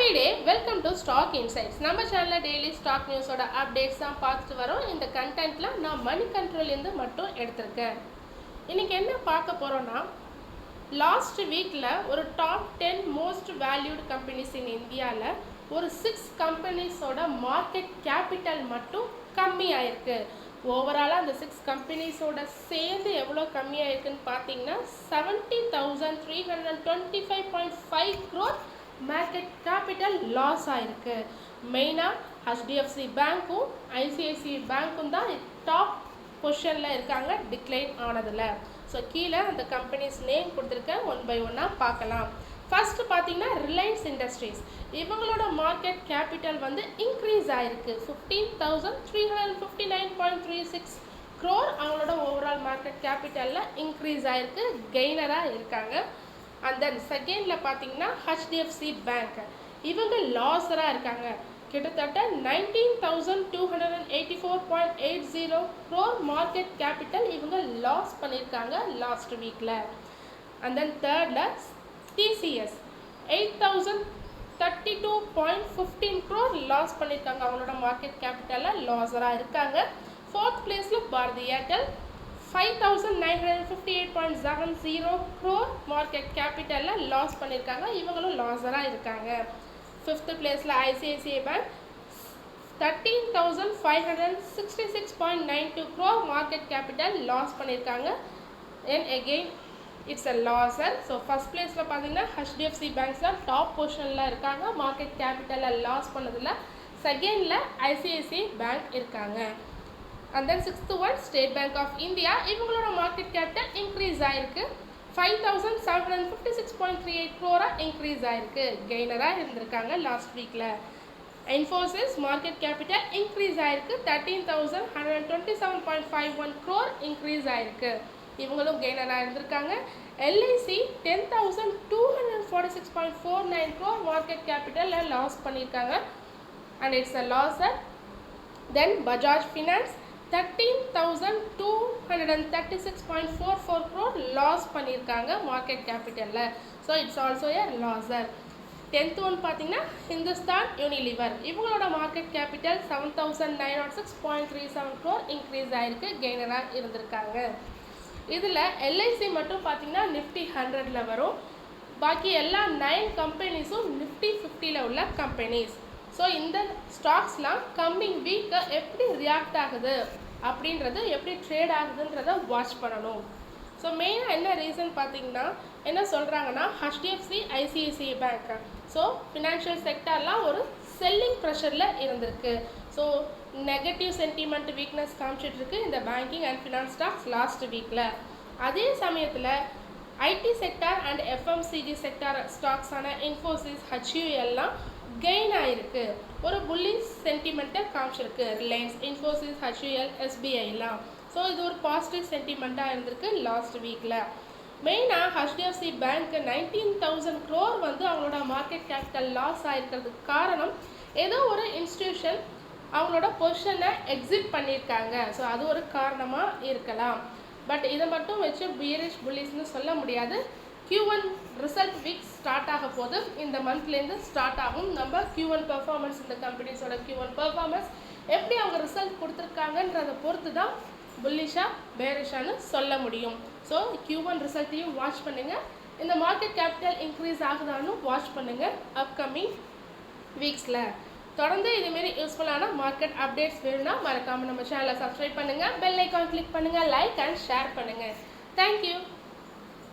Happy day, welcome to Stock Insights. நம்ம சேனல்ல daily stock நியூஸோட updates தான் பார்த்துட்டு வரோம். இந்த கண்டென்ட்ல நான் மணி கண்ட்ரோல் இருந்து மட்டும் எடுத்திருக்கேன். இன்னைக்கு என்ன பார்க்க போறோம்னா, லாஸ்ட் வீக்ல ஒரு top 10 most valued companies in இந்தியால ஒரு 6 கம்பெனிஸோட மார்க்கெட் கேபிட்டல் மட்டும் கம்மியாயிருக்கு. ஓவராலாக அந்த 6 கம்பெனிஸோட சேர்ந்து எவ்வளோ கம்மியாயிருக்குன்னு பார்த்தீங்கன்னா 70,325.5 crore மார்க்கெட் கேபிட்டல் லாஸ் ஆயிருக்கு. மெயினாக HDFC பேங்க்கும் ICICI பேங்க்கும் தான் டாப் பொசிஷனில் இருக்காங்க டிக்ளைன் ஆனதில். ஸோ கீழே அந்த கம்பெனிஸ் நேம் கொடுத்துருக்கேன், ஒன் பை ஒன்னாக பார்க்கலாம். ஃபர்ஸ்ட் பார்த்தீங்கன்னா ரிலையன்ஸ் இண்டஸ்ட்ரீஸ், இவங்களோட மார்க்கெட் கேபிட்டல் வந்து இன்க்ரீஸ் ஆயிருக்கு. 15,359.36 crore அவங்களோட ஓவரால் மார்க்கெட் கேபிட்டலில் இன்க்ரீஸ் ஆயிருக்கு, கெய்னராக இருக்காங்க. அண்ட் தென் செகண்டில் பார்த்தீங்கன்னா HDFC பேங்க், இவங்க லாஸராக இருக்காங்க. கிட்டத்தட்ட 19,284.80 crore மார்க்கெட் கேபிட்டல் இவங்க லாஸ் பண்ணியிருக்காங்க லாஸ்ட் வீக்கில். அண்ட் தென் தேர்டில் TCS 8,032.15 crore லாஸ் பண்ணியிருக்காங்க, அவங்களோட மார்க்கெட் கேபிட்டலில் லாஸராக இருக்காங்க. ஃபோர்த் பிளேஸில் பாரதி ஏர்டெல் 5,958.70 crore மார்க்கெட் கேபிட்டலில் லாஸ் பண்ணியிருக்காங்க, இவங்களும் லாஸராக இருக்காங்க. ஃபிஃப்த் பிளேஸில் ICICI bank 13,566.92 crore market capital loss பண்ணியிருக்காங்க. And again it's a loser. So first பிளேஸில் பார்த்தீங்கன்னா HDFC பேங்க்ஸ் தான் டாப் பொசிஷனில் இருக்காங்க மார்க்கெட் கேபிட்டலில் லாஸ் பண்ணதில். செகண்டில் ICICI பேங்க் இருக்காங்க. And then sixth one state bank of India, இவங்களோட மார்க்கெட் கேபிட்டல் இன்க்ரீஸ் ஆகிருக்கு. 5,756.38 crore இன்க்ரீஸ் ஆகிருக்கு, கெய்னராக இருந்திருக்காங்க லாஸ்ட் வீக்கில். இன்ஃபோசிஸ் மார்க்கெட் கேபிட்டல் இன்க்ரீஸ் ஆகிருக்கு, 13,127.51 crore இன்க்ரீஸ் ஆகிருக்கு, இவங்களும் கெய்னராக இருந்திருக்காங்க. LIC 10,246.49 crore மார்க்கெட் கேபிட்டலில் லாஸ் பண்ணியிருக்காங்க, and it's a loser. Then Bajaj finance 13,236.44 crore loss பண்ணியிருக்காங்க மார்க்கெட் கேபிட்டலில். So it's also a loser. 10th one பார்த்தீங்கன்னா ஹிந்துஸ்தான் யூனிலிவர், இவங்களோட மார்க்கெட் கேபிட்டல் 7,906.37 crore இன்க்ரீஸ் ஆகிருக்கு, கெய்னராக இருந்திருக்காங்க. இதில் LIC மட்டும் பார்த்தீங்கன்னா நிஃப்டி 100ல் வரும், பாக்கி எல்லா 9 கம்பெனிஸும் நிஃப்டி 50ல் உள்ள கம்பெனிஸ். ஸோ இந்த ஸ்டாக்ஸ்லாம் கம்மிங் வீக்கு எப்படி ரியாக்ட் ஆகுது அப்படின்றது, எப்படி ட்ரேட் ஆகுதுன்றதை வாட்ச் பண்ணணும். ஸோ மெயினாக என்ன ரீசன் பார்த்தீங்கன்னா, என்ன சொல்கிறாங்கன்னா HDFC ICICI பேங்க், ஸோ ஃபினான்ஷியல் செக்டர்லாம் ஒரு செல்லிங் ப்ரெஷரில் இருந்திருக்கு. ஸோ நெகட்டிவ் சென்டிமெண்ட் வீக்னஸ் காமிச்சிட்ருக்கு இந்த banking and finance stocks last வீக்கில். அதே சமயத்தில் IT sector and FMCG sector ஸ்டாக்ஸான இன்ஃபோசிஸ் HULலாம் கெயின் ஆகிருக்கு, ஒரு புல்லிஷ் சென்டிமெண்ட்டை காமிச்சிருக்கு. ரிலையன்ஸ், இன்ஃபோசிஸ், HUL, SBIலாம். ஸோ இது ஒரு பாசிட்டிவ் சென்டிமெண்ட்டாக இருந்திருக்கு லாஸ்ட் வீக்கில். மெயினாக HDFC பேங்க் 19,000 crore வந்து அவங்களோட மார்க்கெட் கேபிட்டல் லாஸ் ஆகிருக்கிறதுக்கு காரணம் ஏதோ ஒரு இன்ஸ்டிடியூஷன் அவங்களோட பொசிஷனை எக்ஸிட் பண்ணியிருக்காங்க. ஸோ அது ஒரு காரணமாக இருக்கலாம். பட் இதை மட்டும் வச்சு பியரிஷ் புல்லிஷ்னு சொல்ல முடியாது. Q1 ரிசல்ட் வீக் ஸ்டார்ட் ஆக போது, இந்த மந்த்லேருந்து ஸ்டார்ட் ஆகும். நம்ம Q1 பெர்ஃபார்மன்ஸ், இந்த கம்பெனிஸோட Q1 பெர்ஃபார்மன்ஸ் எப்படி அவங்க ரிசல்ட் கொடுத்துருக்காங்கன்றதை பொறுத்து தான் புல்லிஷாக பேரிஷான்னு சொல்ல முடியும். ஸோ Q1 ரிசல்ட்டையும் வாட்ச் பண்ணுங்கள், இந்த மார்க்கெட் கேபிட்டல் இன்க்ரீஸ் ஆகுதான்னு வாட்ச் பண்ணுங்கள் அப்கமிங் வீக்ஸில். தொடர்ந்து இதுமாரி யூஸ்ஃபுல்லான மார்க்கெட் அப்டேட்ஸ் வேணும்னா மறக்காமல் நம்ம சேனலை சப்ஸ்கிரைப் பண்ணுங்கள், பெல் ஐக்கான் கிளிக் பண்ணுங்கள், லைக் அண்ட் ஷேர் பண்ணுங்கள். தேங்க்யூ.